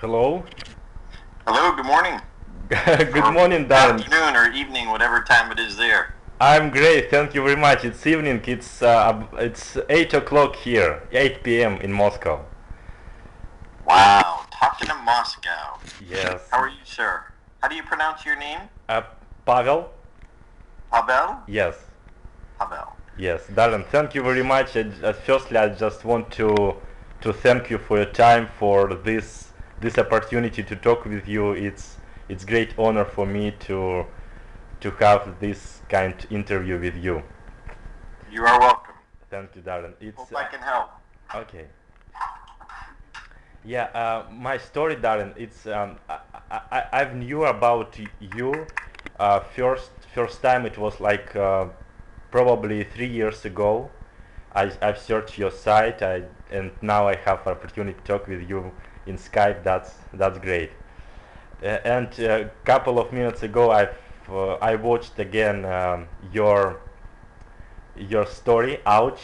Hello. Hello, good morning. Good Or morning, Darren. afternoon or evening, whatever time it is there. I'm great. Thank you very much. It's evening. It's 8 o'clock here, 8 p.m. in Moscow. Wow, talking to Moscow. Yes. How are you, sir? How do you pronounce your name? Uh, Pavel. Pavel? Yes. Pavel. Yes, Darren. Thank you very much. Firstly, I just want to thank you for your time, for this opportunity to talk with you. It's great honor for me to have this kind of interview with you. You are welcome. Thank you, Darren. Hope I can help. Okay. Yeah, my story, Darren. I've knew about you. First time it was like probably 3 years ago. I've searched your site. And now I have opportunity to talk with you in Skype. That's great. And a couple of minutes ago, I watched again your story. Ouch.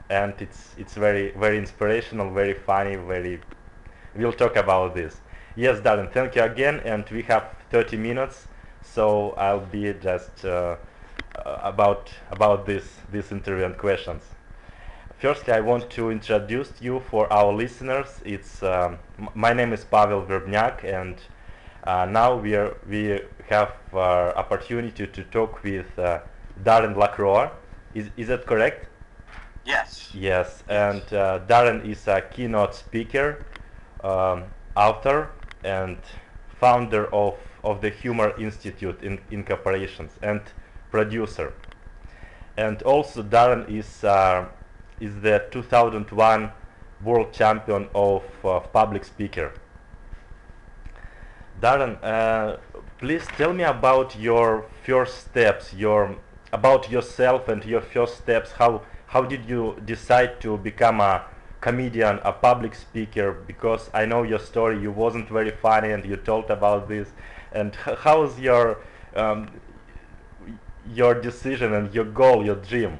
And it's very inspirational, very funny, very. We'll talk about this. Yes, Darren, thank you again, and we have 30 minutes, so I'll be just about this interview and questions. Firstly, I want to introduce you for our listeners. My name is Pavel Verbnyak, and now we have opportunity to talk with Darren LaCroix. Is that correct? Yes. Yes, and Darren is a keynote speaker, author, and founder of the Humor Institute Incorporations, and producer. And also Darren is the 2001 world champion of public speaker. Darren, please tell me about your first steps, about yourself and your first steps. How did you decide to become a comedian, a public speaker? Because I know your story. You wasn't very funny, and you told about this. And how's your decision and your goal, your dream?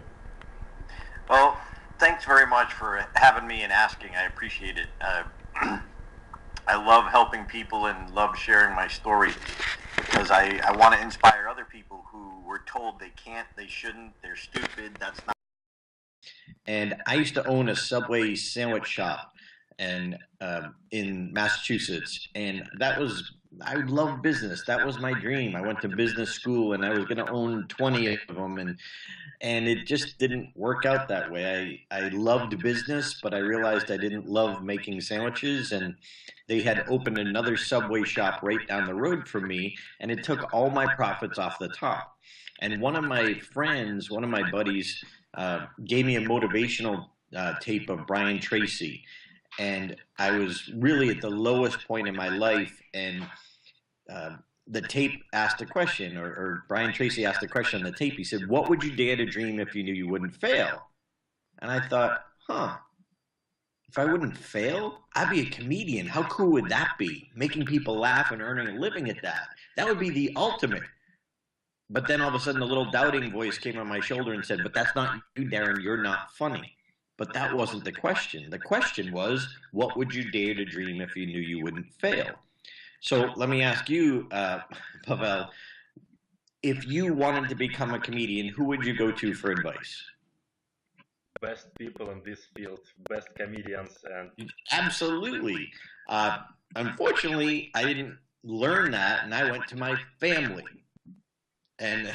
Well, thanks very much for having me and asking. I appreciate it. I love helping people and love sharing my story because I want to inspire other people who were told they can't, they shouldn't, they're stupid, that's not. And I used to own a Subway sandwich shop and in Massachusetts, and I loved business. That was my dream. I went to business school, and I was going to own 20 of them, and it just didn't work out that way. I loved business, but I realized I didn't love making sandwiches, and they had opened another Subway shop right down the road from me, and it took all my profits off the top. And one of my friends, one of my buddies, gave me a motivational tape of Brian Tracy, and I was really at the lowest point in my life, and the tape asked a question, or Brian Tracy asked a question on the tape. He said, "What would you dare to dream if you knew you wouldn't fail?" And I thought, if I wouldn't fail, I'd be a comedian. How cool would that be? Making people laugh and earning a living at that. That would be the ultimate. But then all of a sudden, a little doubting voice came on my shoulder and said, "But that's not you, Darren. You're not funny." But that wasn't the question. The question was, what would you dare to dream if you knew you wouldn't fail? So let me ask you, Pavel, if you wanted to become a comedian, who would you go to for advice? Best people in this field, best comedians, and Absolutely. Unfortunately, I didn't learn that, and I went to my family. And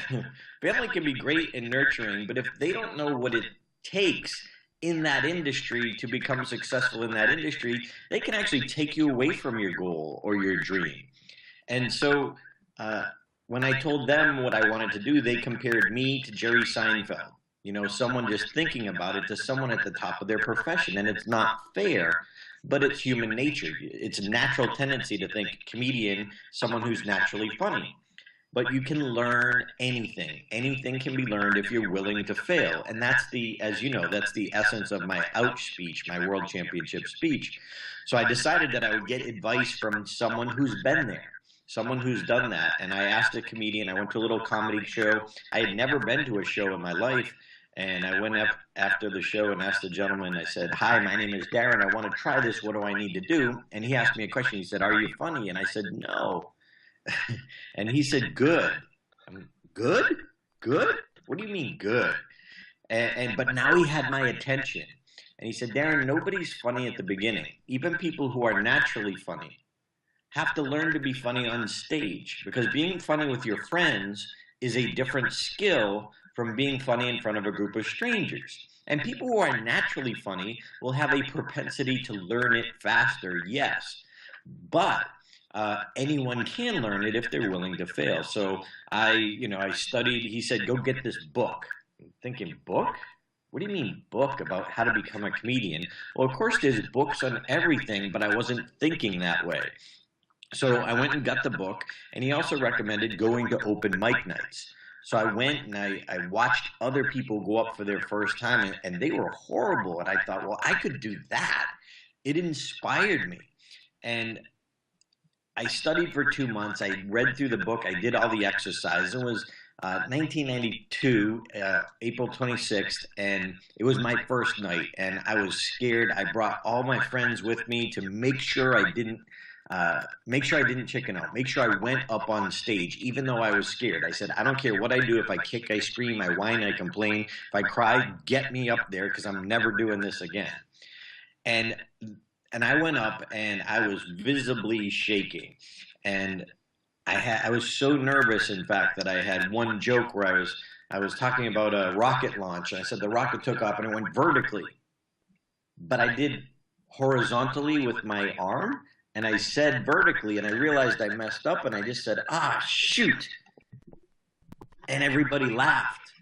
family can be great and nurturing, but if they don't know what it takes in that industry to become successful in that industry, they can actually take you away from your goal or your dream. And so when I told them what I wanted to do, they compared me to Jerry Seinfeld. You know, someone just thinking about it to someone at the top of their profession. And it's not fair, but it's human nature. It's a natural tendency to think comedian, someone who's naturally funny. But you can learn anything. Anything can be learned if you're willing to fail. And that's as you know, that's the essence of my ouch speech, my world championship speech. So I decided that I would get advice from someone who's been there, someone who's done that. And I asked a comedian, I went to a little comedy show. I had never been to a show in my life. And I went up after the show and asked the gentleman, I said, "Hi, my name is Darren. I want to try this. What do I need to do?" And he asked me a question. He said, "Are you funny?" And I said, "No." And he said, "Good." Good? Good? What do you mean good? But now he had my attention. And he said, "Darren, nobody's funny at the beginning. Even people who are naturally funny have to learn to be funny on stage, because being funny with your friends is a different skill from being funny in front of a group of strangers. And people who are naturally funny will have a propensity to learn it faster, yes. But anyone can learn it if they're willing to fail." So I studied. He said, "Go get this book." I'm thinking, book? What do you mean book about how to become a comedian? Well, of course there's books on everything, but I wasn't thinking that way. So I went and got the book, and he also recommended going to open mic nights. So I went and I watched other people go up for their first time, and they were horrible. And I thought, well, I could do that. It inspired me. And I studied for 2 months. I read through the book. I did all the exercises. It was 1992, April 26th, and it was my first night. And I was scared. I brought all my friends with me to make sure I didn't chicken out. Make sure I went up on stage, even though I was scared. I said, "I don't care what I do. If I kick, I scream, I whine, I complain. If I cry, get me up there, because I'm never doing this again." And I went up, and I was visibly shaking. And I was so nervous, in fact, that I had one joke where I was talking about a rocket launch. And I said the rocket took off and it went vertically. But I did horizontally with my arm, and I said vertically, and I realized I messed up, and I just said, "Ah, shoot." And everybody laughed.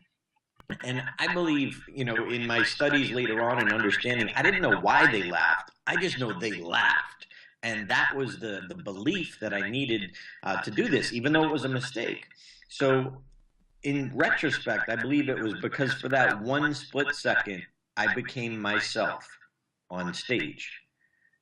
And I believe, in my studies later on and understanding, I didn't know why they laughed. I just know they laughed. And that was the belief that I needed to do this, even though it was a mistake. So in retrospect, I believe it was because for that one split second, I became myself on stage.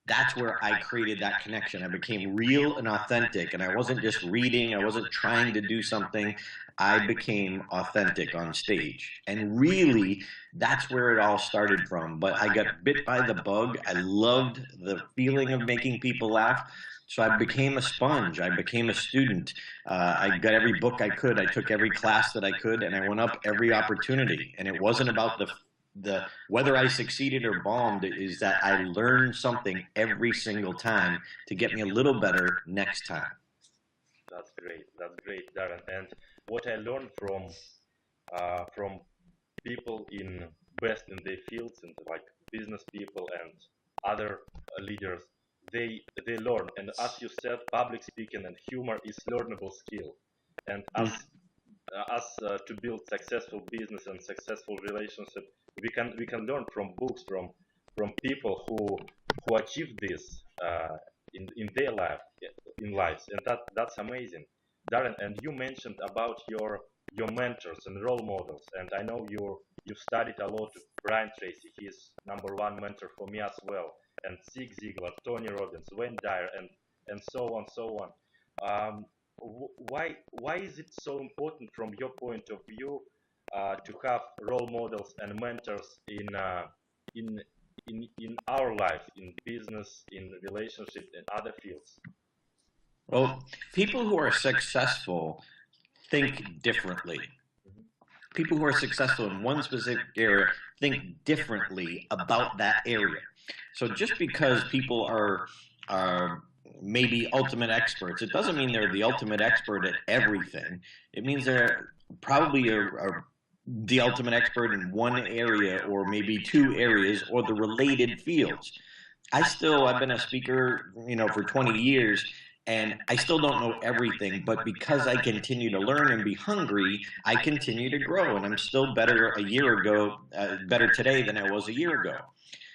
That's where I created that connection. I became real and authentic, and I wasn't just reading. I wasn't trying to do something. I became authentic on stage. And really, that's where it all started from. But I got bit by the bug. I loved the feeling of making people laugh. So I became a sponge. I became a student. I got every book I could. I took every class that I could, and I went up every opportunity. And it wasn't about the whether I succeeded or bombed, is that I learned something every single time to get me a little better next time. That's great, Darren. And what I learned from people in best in their fields, and like business people and other leaders, they learn. And as you said, public speaking and humor is learnable skill. And as to build successful business and successful relationship, we can learn from books, from people who achieve this in their lives, and that's amazing, Darren. And you mentioned about your mentors and role models, and I know you've studied a lot of Brian Tracy. He's #1 mentor for me as well, and Zig Ziglar, Tony Robbins, Wayne Dyer, and so on. Why is it so important from your point of view to have role models and mentors in our life, in business, in relationship, and other fields? Well, people who are successful think differently. People who are successful in one specific area think differently about that area. So just because people are maybe ultimate experts, it doesn't mean they're the ultimate expert at everything. It means they're probably are the ultimate expert in one area, or maybe two areas, or the related fields. I've been a speaker, for 20 years, and I still don't know everything, but because I continue to learn and be hungry, I continue to grow, and I'm still better today than I was a year ago.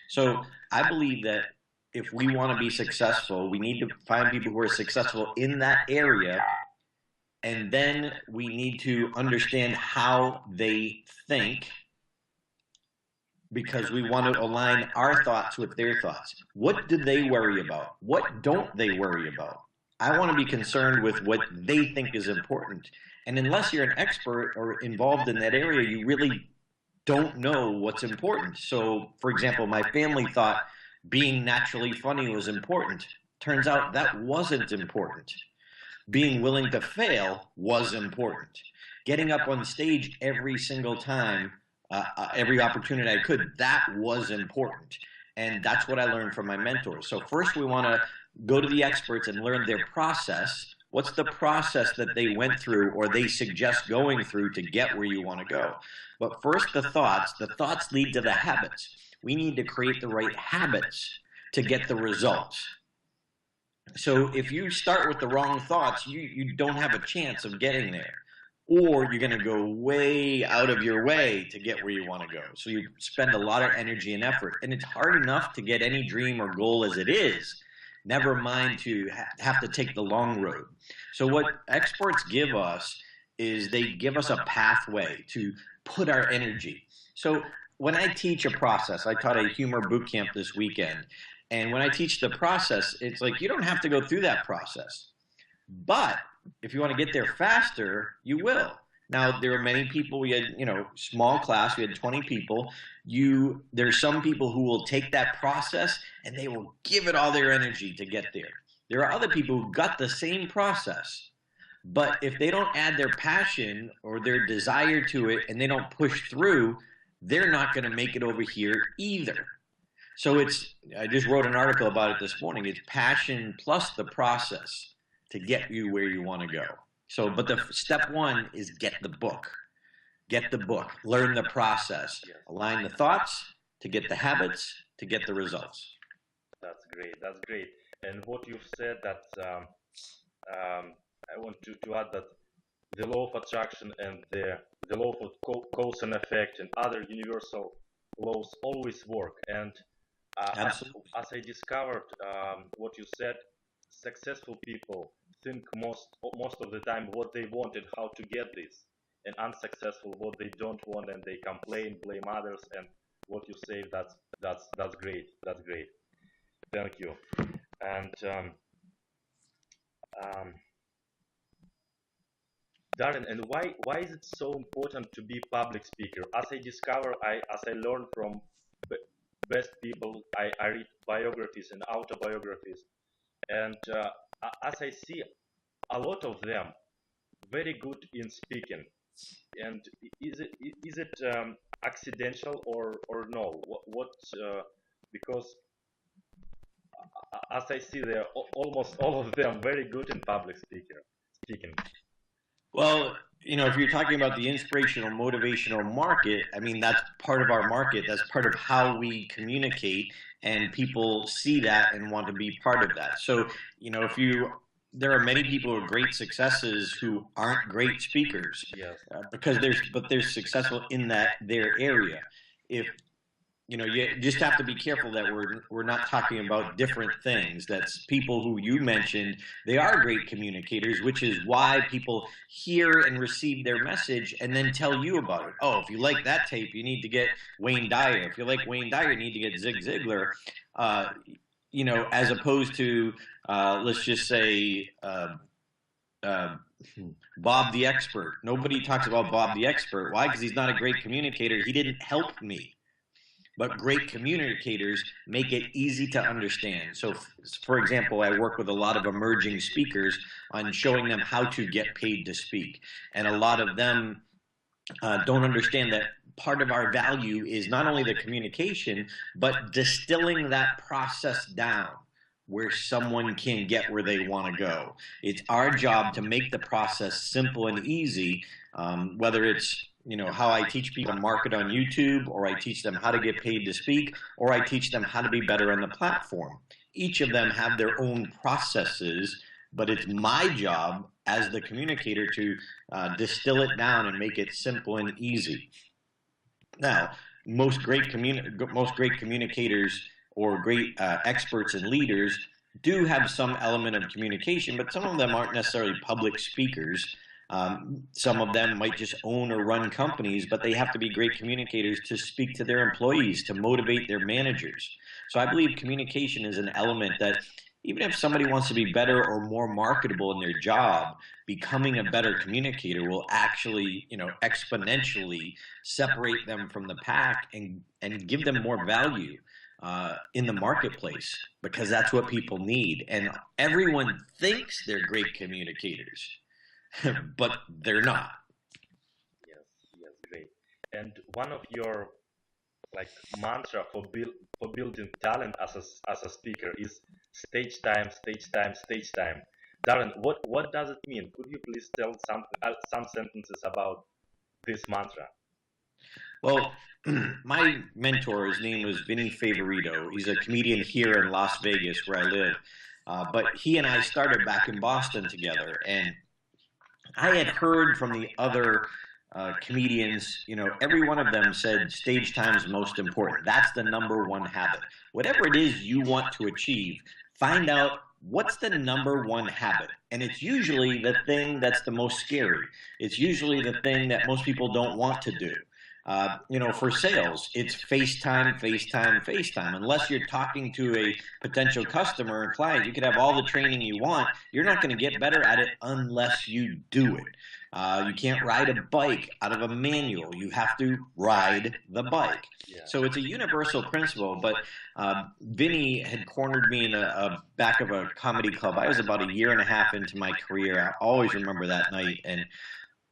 So I believe that if we want to be successful, we need to find people who are successful in that area, and then we need to understand how they think, because we want to align our thoughts with their thoughts. What do they worry about? What don't they worry about? I want to be concerned with what they think is important. And unless you're an expert or involved in that area, you really don't know what's important. So, for example, my family thought being naturally funny was important. Turns out that wasn't important. Being willing to fail was important. Getting up on stage every single time, every opportunity I could, that was important. And that's what I learned from my mentors. So first we want to go to the experts and learn their process. What's the process that they went through or they suggest going through to get where you want to go? But first, the thoughts lead to the habits. We need to create the right habits to get the results. So if you start with the wrong thoughts, you don't have a chance of getting there. Or you're going to go way out of your way to get where you want to go. So you spend a lot of energy and effort. And it's hard enough to get any dream or goal as it is, never mind to have to take the long road. So what experts give us is they give us a pathway to put our energy. So when I teach a process, I taught a humor boot camp this weekend. And when I teach the process, it's like you don't have to go through that process. But if you want to get there faster, you will. Now, there are many people, we had, small class, we had 20 people. There's some people who will take that process and they will give it all their energy to get there. There are other people who got the same process, but if they don't add their passion or their desire to it and they don't push through, they're not going to make it over here either. So I just wrote an article about it this morning. It's passion plus the process to get you where you want to go. So, but the step one is get the book. Get the book. Learn the process. Align the thoughts to get the habits to get the results. That's great. That's great. And what you've said that I want to add that the law of attraction and the law of cause and effect and other universal laws always work. And as I discovered what you said, successful people think most of the time what they want and how to get this, and unsuccessful what they don't want and they complain, blame others. And what you say, that's great. That's great. Thank you. And Darren, and why is it so important to be public speaker? As I discover, as I learn from best people, I read biographies and autobiographies, and as I see a lot of them very good in speaking. And is it accidental or no? Because as I see there, almost all of them very good in public speaking. Well, if you're talking about the inspirational, motivational market, I mean, that's part of our market. That's part of how we communicate, and people see that and want to be part of that. So, there are many people who are great successes who aren't great speakers, yes. Because they're successful in their area. If you just have to be careful that we're not talking about different things. That's people who you mentioned, they are great communicators, which is why people hear and receive their message and then tell you about it. Oh, if you like that tape, you need to get Wayne Dyer. If you like Wayne Dyer, you need to get Zig Ziglar. As opposed to, let's just say, Bob the Expert. Nobody talks about Bob the Expert. Why? Because he's not a great communicator. He didn't help me. But great communicators make it easy to understand. So, for example, I work with a lot of emerging speakers on showing them how to get paid to speak. And a lot of them don't understand that part of our value is not only the communication, but distilling that process down where someone can get where they want to go. It's our job to make the process simple and easy, whether it's how I teach people to market on YouTube, or I teach them how to get paid to speak, or I teach them how to be better on the platform. Each of them have their own processes, but it's my job as the communicator to distill it down and make it simple and easy. Now, most great communicators or great experts and leaders do have some element of communication, but some of them aren't necessarily public speakers. Some of them might just own or run companies, but they have to be great communicators to speak to their employees, to motivate their managers. So I believe communication is an element that even if somebody wants to be better or more marketable in their job, becoming a better communicator will actually, exponentially separate them from the pack and give them more value in the marketplace, because that's what people need. And everyone thinks they're great communicators, but they're not. Yes, great. And one of your mantra for building talent as a speaker is stage time, stage time, stage time. Darren, what does it mean? Could you please tell some sentences about this mantra? Well, my mentor, his name was Vinny Favorito. He's a comedian here in Las Vegas, where I live. But he and I started back in Boston together, and I had heard from the other comedians, every one of them said stage time is most important. That's the number one habit. Whatever it is you want to achieve, find out what's the number one habit. And it's usually the thing that's the most scary. It's usually the thing that most people don't want to do. For sales, it's FaceTime, FaceTime, FaceTime. Unless you're talking to a potential customer or client, you could have all the training you want. You're not going to get better at it unless you do it. You can't ride a bike out of a manual. You have to ride the bike. Yeah. So it's a universal principle, but Vinny had cornered me in a back of a comedy club. I was about a year and a half into my career. I always remember that night.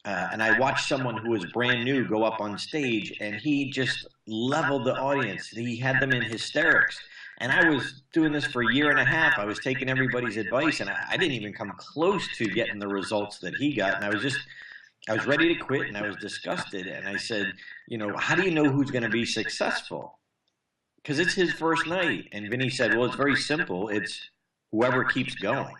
And I watched someone who was brand new go up on stage, and he just leveled the audience. He had them in hysterics. And I was doing this for a year and a half. I was taking everybody's advice, and I didn't even come close to getting the results that he got. And I was ready to quit, and I was disgusted. And I said, how do you know who's going to be successful? Because it's his first night. And Vinny said, well, it's very simple. It's whoever keeps going.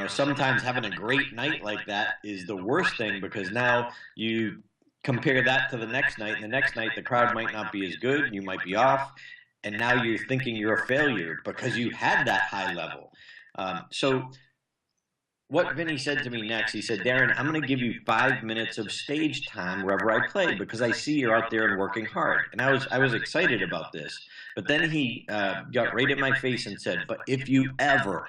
Sometimes having a great night like that is the worst thing, because now you compare that to the next night, and the next night the crowd might not be as good, you might be off, and now you're thinking you're a failure because you had that high level. So what Vinny said to me next, he said, Darren, I'm going to give you 5 minutes of stage time wherever I play, because I see you're out there and working hard. And I was excited about this. But then he got right in my face and said, but if you ever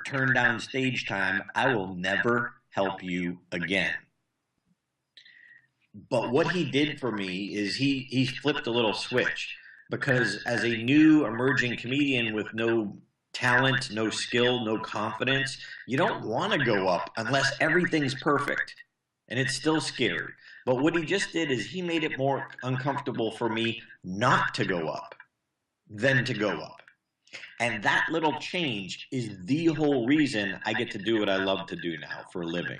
turn down stage time, I will never help you again. But what he did for me is he flipped a little switch, because as a new emerging comedian with no talent, no skill, no confidence, you don't want to go up unless everything's perfect. And it's still scary. But what he just did is he made it more uncomfortable for me not to go up than to go up. And that little change is the whole reason I get to do what I love to do now for a living,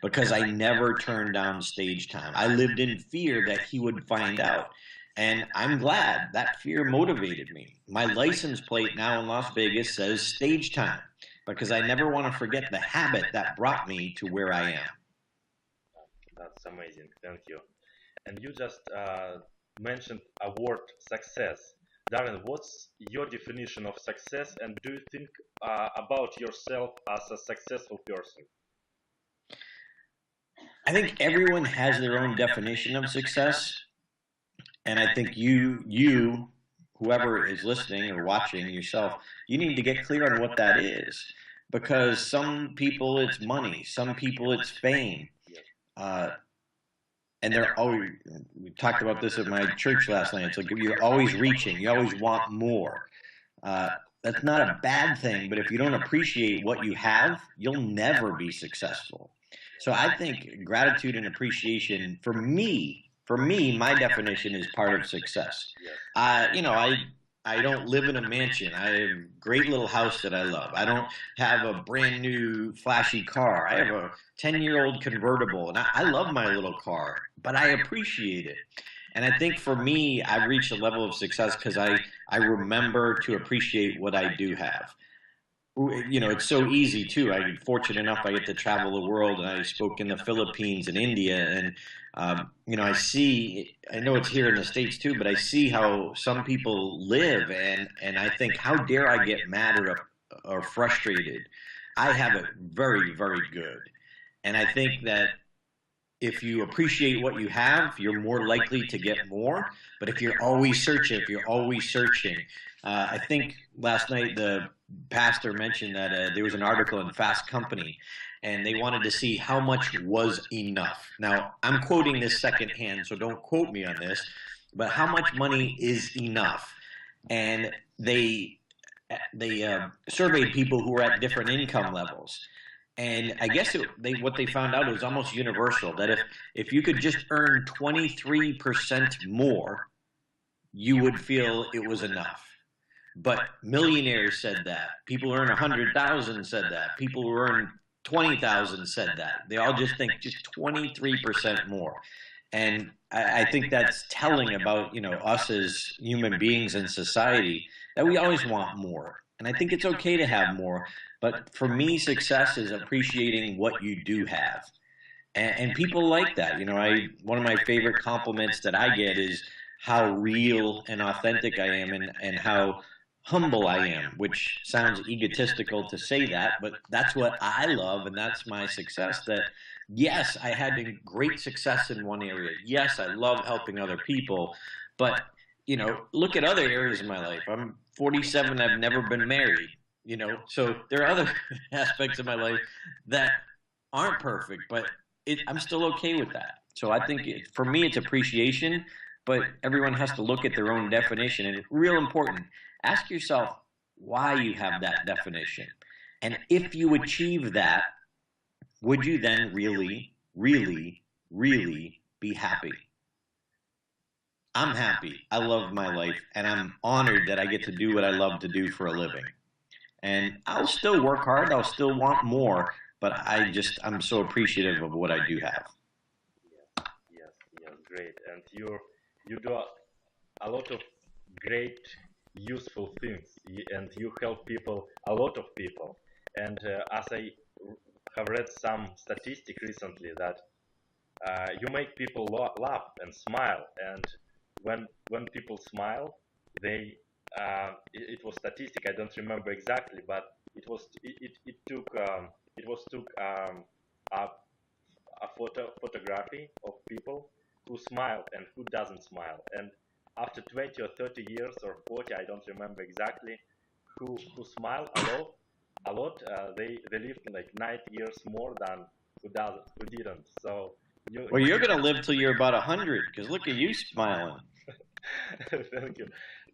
because I never turned down stage time. I lived in fear that he would find out. And I'm glad that fear motivated me. My license plate now in Las Vegas says stage time, because I never want to forget the habit that brought me to where I am. That's amazing. Thank you. And you just mentioned a word, success. Darren, what's your definition of success, and do you think about yourself as a successful person? I think everyone has their own definition of success, and I think you, whoever is listening or watching yourself, you need to get clear on what that is, because some people it's money, some people it's fame, and they're always, we talked about this at my church last night, it's like you're always reaching, you always want more. That's not a bad thing, but if you don't appreciate what you have, you'll never be successful. So I think gratitude and appreciation, for me, my definition is part of success. I don't live in a mansion. I have a great little house that I love. I don't have a brand new flashy car. I have a 10-year-old convertible, and I love my little car, but I appreciate it. And I think for me, I've reached a level of success because I remember to appreciate what I do have. It's so easy too. I'm fortunate enough I get to travel the world, and I spoke in the Philippines and India, and I know it's here in the States too, but I see how some people live, and I think, how dare I get mad or frustrated? I have it very, very good. And I think that if you appreciate what you have, you're more likely to get more. But if you're always searching, I think last night the pastor mentioned that there was an article in Fast Company, and they wanted to see how much was enough. Now, I'm quoting this secondhand, so don't quote me on this, but how much money is enough? And they surveyed people who were at different income levels. And I guess what they found out was almost universal, that if you could just earn 23% more, you would feel it was enough. But millionaires said that. People who earn 100,000 said that. People who earn 20,000 said that. They all just think just 23% more. And I think that's telling about, us as human beings in society, that we always want more. And I think it's okay to have more. But for me, success is appreciating what you do have. And people like that. One of my favorite compliments that I get is how real and authentic I am, and how humble I am, which sounds egotistical to say that, but that's what I love, and that's my success. That yes, I had great success in one area. Yes, I love helping other people, but look at other areas of my life. I'm 47. I've never been married. So there are other aspects of my life that aren't perfect, but I'm still okay with that. So I think for me, it's appreciation, but everyone has to look at their own definition, and it's real important. Ask yourself why you have that definition. And if you achieve that, would you then really, really, really be happy? I'm happy. I love my life, and I'm honored that I get to do what I love to do for a living. And I'll still work hard. I'll still want more, but I'm so appreciative of what I do have. Yes, great. And you do a lot of great, useful things, and you help a lot of people. And as I have read some statistic recently, that you make people laugh and smile, and when people smile, it was statistic, I don't remember exactly, but it took a photography of people who smile and who doesn't smile, and after 20 or 30 years or 40, I don't remember exactly, who smile a lot, they lived like 90 years more than who didn't. So you're gonna live till you're about 100, because look at you smiling. Thank you,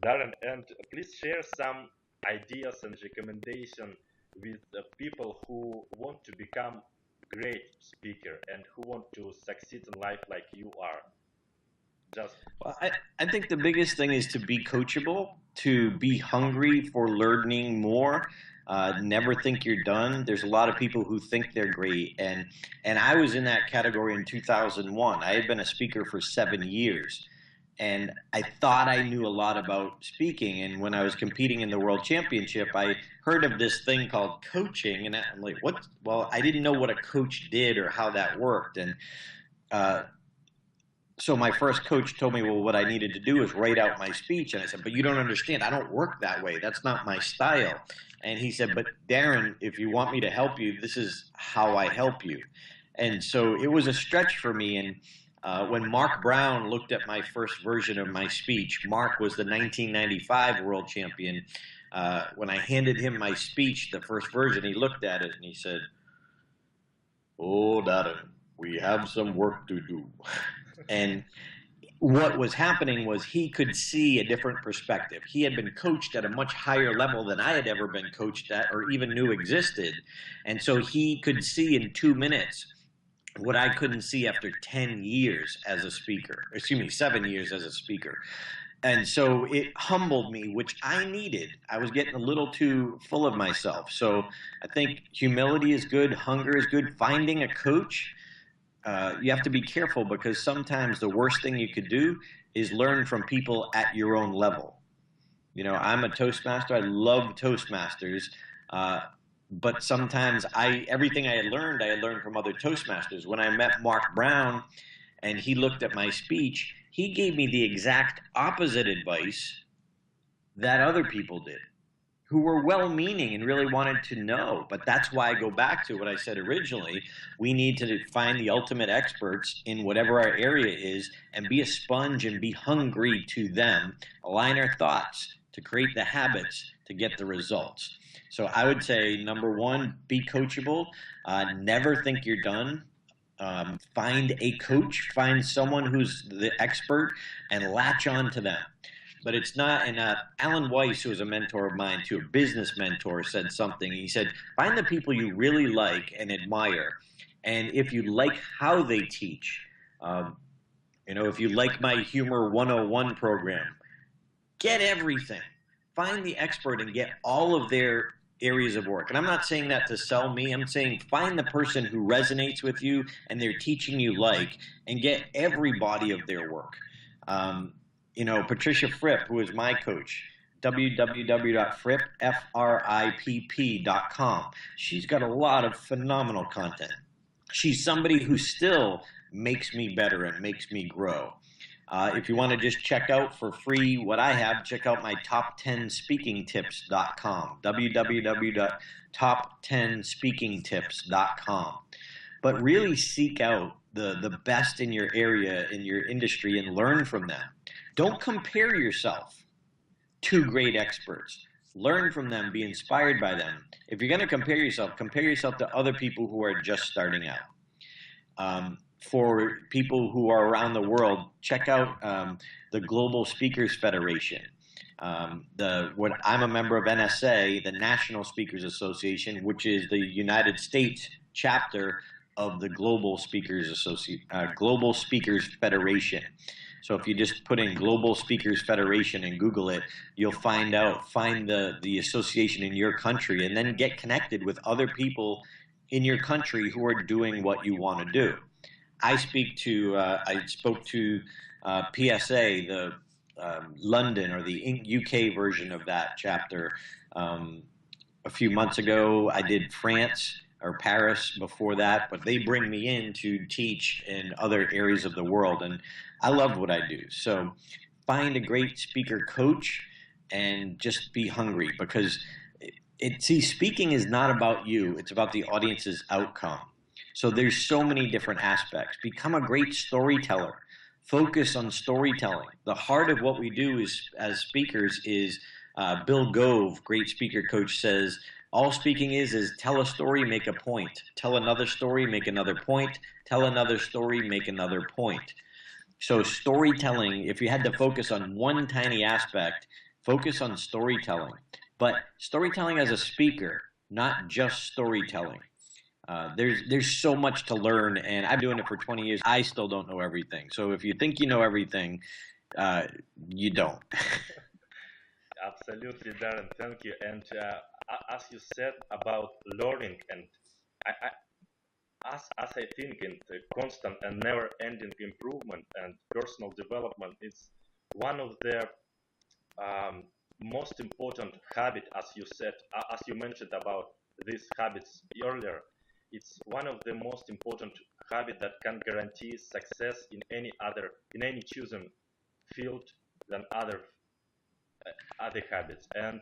Darren. And please share some ideas and recommendations with people who want to become great speaker and who want to succeed in life like you are. Well, I think the biggest thing is to be coachable, to be hungry for learning more. Never think you're done. There's a lot of people who think they're great, and I was in that category in 2001. I had been a speaker for 7 years, and I thought I knew a lot about speaking. And when I was competing in the World Championship, I heard of this thing called coaching, and I'm like, what? Well, I didn't know what a coach did or how that worked, and so my first coach told me, well, what I needed to do is write out my speech. And I said, but you don't understand. I don't work that way. That's not my style. And he said, but Darren, if you want me to help you, this is how I help you. And so it was a stretch for me. And when Mark Brown looked at my first version of my speech, Mark was the 1995 world champion. When I handed him my speech, the first version, he looked at it and he said, oh, Darren, we have some work to do. And what was happening was he could see a different perspective. He had been coached at a much higher level than I had ever been coached at or even knew existed. And so he could see in 2 minutes what I couldn't see after 10 years as a speaker. 7 years as a speaker. And so it humbled me, which I needed. I was getting a little too full of myself. So I think humility is good. Hunger is good. Finding a coach. You have to be careful, because sometimes the worst thing you could do is learn from people at your own level. I'm a Toastmaster. I love Toastmasters. But sometimes everything I had learned from other Toastmasters. When I met Mark Brown and he looked at my speech, he gave me the exact opposite advice that other people did, who were well-meaning and really wanted to know. But that's why I go back to what I said originally. We need to find the ultimate experts in whatever our area is and be a sponge and be hungry to them, align our thoughts to create the habits to get the results. So I would say, number one, be coachable. Never think you're done. Find a coach, find someone who's the expert, and latch on to them. But it's not, and Alan Weiss, who was a mentor of mine too, a business mentor, said something. He said, find the people you really like and admire. And if you like how they teach, if you like my Humor 101 program, get everything. Find the expert and get all of their areas of work. And I'm not saying that to sell me. I'm saying find the person who resonates with you and they're teaching you and get every body of their work. Patricia Fripp, who is my coach, www.fripp.com. She's got a lot of phenomenal content. She's somebody who still makes me better and makes me grow. If you want to just check out for free what I have, check out my top10speakingtips.com, www.top10speakingtips.com. But really seek out the best in your area, in your industry, and learn from them. Don't compare yourself to great experts. Learn from them, be inspired by them. If you're going to compare yourself to other people who are just starting out. For people who are around the world, check out the Global Speakers Federation. I'm a member of NSA, the National Speakers Association, which is the United States chapter of the Global Speakers Federation. So if you just put in Global Speakers Federation and Google it, you'll find the association in your country, and then get connected with other people in your country who are doing what you want to do. I spoke to PSA, the London or the UK version of that chapter a few months ago. I did France or Paris before that, but they bring me in to teach in other areas of the world, and I love what I do. So find a great speaker coach and just be hungry, because speaking is not about you, it's about the audience's outcome. So there's so many different aspects. Become a great storyteller. Focus on storytelling. The heart of what we do as speakers is, Bill Gove, great speaker coach, says, all speaking is tell a story, make a point. Tell another story, make another point. Tell another story, make another point. So storytelling, if you had to focus on one tiny aspect, focus on storytelling. But storytelling as a speaker, not just storytelling. There's so much to learn, and I've been doing it for 20 years. I still don't know everything. So if you think you know everything, you don't. Absolutely, Darren. Thank you. And as you said about learning, and as I think in the constant and never-ending improvement and personal development, it's one of the most important habit, as you said, as you mentioned about these habits earlier. It's one of the most important habits that can guarantee success in any chosen field than other habits. And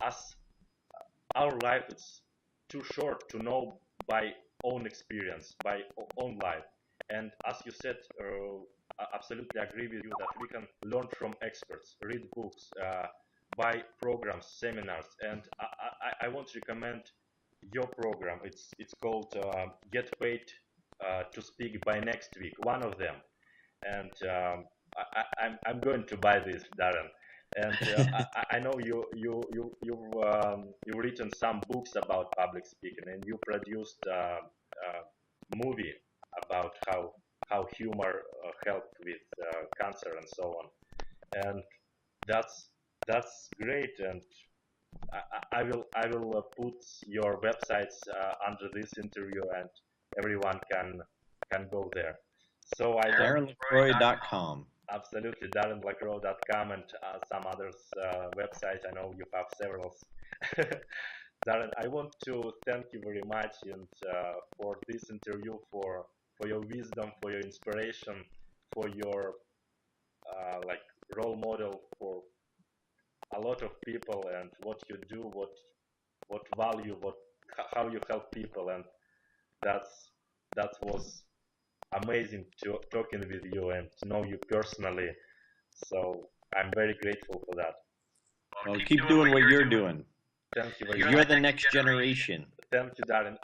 as our life is too short to know by own experience, by own life. And as you said, I absolutely agree with you that we can learn from experts, read books, buy programs, seminars. And I want to recommend your program. It's called Get Paid to Speak by Next Week, one of them. And I'm going to buy this, Darren. And I know you've written some books about public speaking, and you produced a movie about how humor helped with cancer and so on. And that's great. And I will put your websites under this interview, and everyone can go there. So DarrenLaCroix.com. Absolutely, DarrenLaCroix.com and some others websites. I know you have several. Darren, I want to thank you very much and for this interview, for your wisdom, for your inspiration, for your role model, for a lot lot of people and what you do, what value, how you help people, and that was amazing talking with you and to know you personally. So I'm very grateful for that. Well, keep doing what you're doing. Thank you very You're much. the next generation. Thank you, Darren.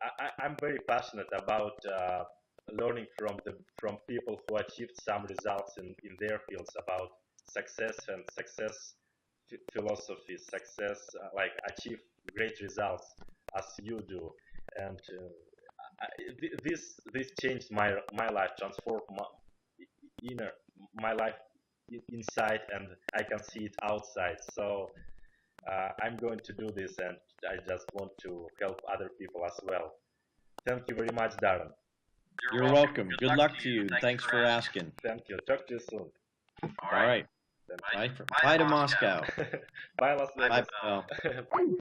I'm very passionate about learning from people who achieved some results in their fields, about success and success philosophy, success, like achieve great results as you do. And this changed my life, transformed my life inside, and I can see it outside. So I'm going to do this, and I just want to help other people as well. Thank you very much, Darren. You're welcome. Good luck to you. Thanks for asking. Thank you. Talk to you soon. All right. Bye to Moscow. Bye, Las Vegas. Bye.